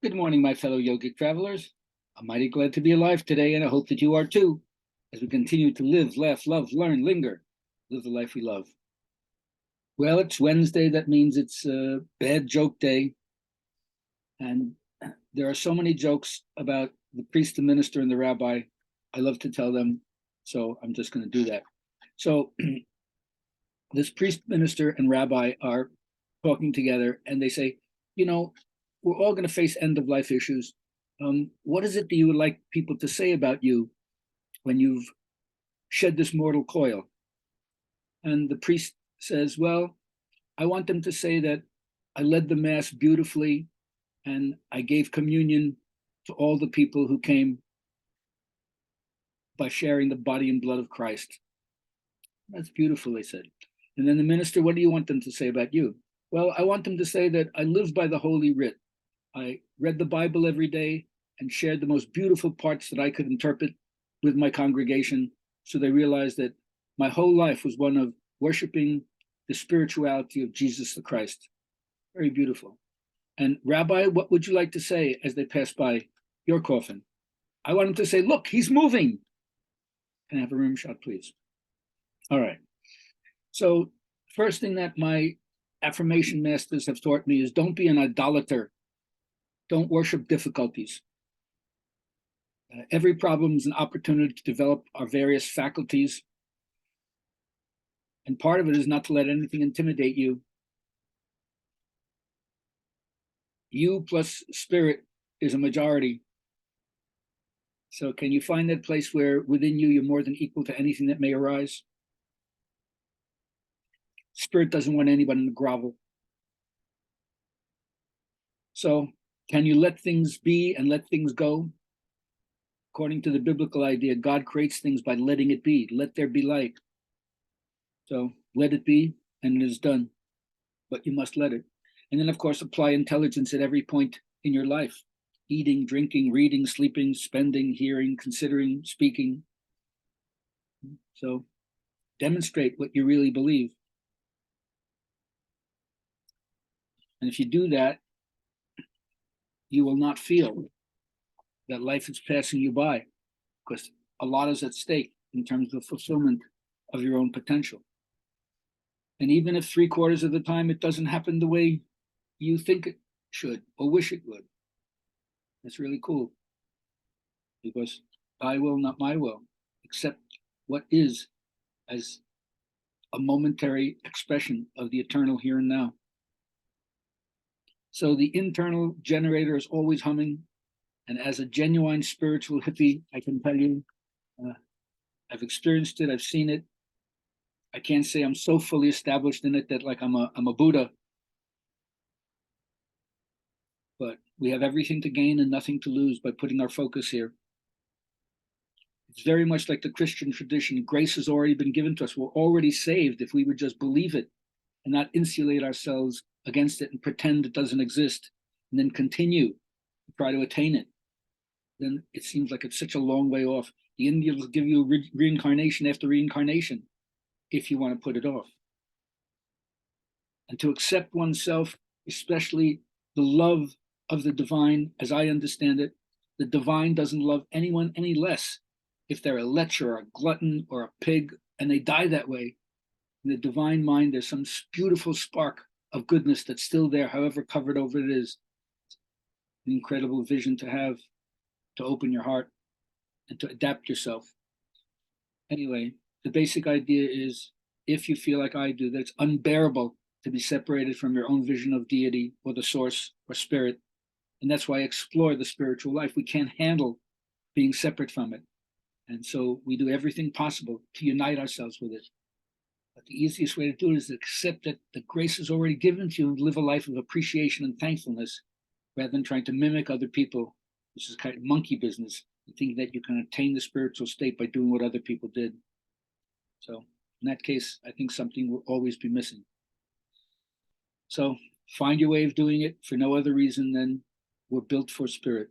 Good morning, my fellow yogic travelers. I'm mighty glad to be alive today, and I hope that you are too, as we continue to live, laugh, love, learn, linger, live the life we love. Well, it's Wednesday. That means it's a bad joke day. And there are so many jokes about the priest, the minister, and the rabbi. I love to tell them, so I'm just going to do that. So this priest, minister, and rabbi are talking together, and they say, we're all going to face end of life issues. What is it that you would like people to say about you when you've shed this mortal coil? And the priest says, well, I want them to say that I led the mass beautifully and I gave communion to all the people who came by sharing the body and blood of Christ. That's beautiful, they said. And then the minister, what do you want them to say about you? Well, I want them to say that I live by the Holy Writ. I read the Bible every day and shared the most beautiful parts that I could interpret with my congregation, so they realized that my whole life was one of worshiping the spirituality of Jesus the Christ. Very beautiful. And Rabbi, what would you like to say as they pass by your coffin? I want them to say, look, he's moving. Can I have a rim shot, please? All right. So first thing that my affirmation masters have taught me is don't be an idolater. Don't worship difficulties. Every problem is an opportunity to develop our various faculties. And part of it is not to let anything intimidate you. You plus spirit is a majority. So can you find that place where within you, you're more than equal to anything that may arise? Spirit doesn't want anyone to grovel. So can you let things be and let things go? According to the biblical idea, God creates things by letting it be. Let there be light. So let it be, and it is done. But you must let it. And then, of course, apply intelligence at every point in your life. Eating, drinking, reading, sleeping, spending, hearing, considering, speaking. So demonstrate what you really believe. And if you do that, you will not feel that life is passing you by, because a lot is at stake in terms of fulfillment of your own potential. And even if 3/4 of the time it doesn't happen the way you think it should or wish it would, that's really cool, because thy will, not my will, accept what is as a momentary expression of the eternal here and now. So the internal generator is always humming. And as a genuine spiritual hippie, I can tell you, I've experienced it, I've seen it. I can't say I'm so fully established in it that like I'm a Buddha. But we have everything to gain and nothing to lose by putting our focus here. It's very much like the Christian tradition. Grace has already been given to us. We're already saved if we would just believe it and not insulate ourselves against it and pretend it doesn't exist and then continue to try to attain it. Then it seems like it's such a long way off. The Indians will give you reincarnation after reincarnation if you want to put it off. And to accept oneself, especially the love of the divine, as I understand it, the divine doesn't love anyone any less if they're a lech or a glutton or a pig, and they die that way. In the divine mind, there's some beautiful spark of goodness that's still there, however covered over it is. An incredible vision to have, to open your heart and to adapt yourself. Anyway, the basic idea is, if you feel like I do, that it's unbearable to be separated from your own vision of deity or the source or spirit. And that's why I explore the spiritual life. We can't handle being separate from it. And so we do everything possible to unite ourselves with it. But the easiest way to do it is to accept that the grace is already given to you and live a life of appreciation and thankfulness, rather than trying to mimic other people, which is kind of monkey business, and thinking that you can attain the spiritual state by doing what other people did. So in that case, I think something will always be missing. So find your way of doing it for no other reason than we're built for spirit.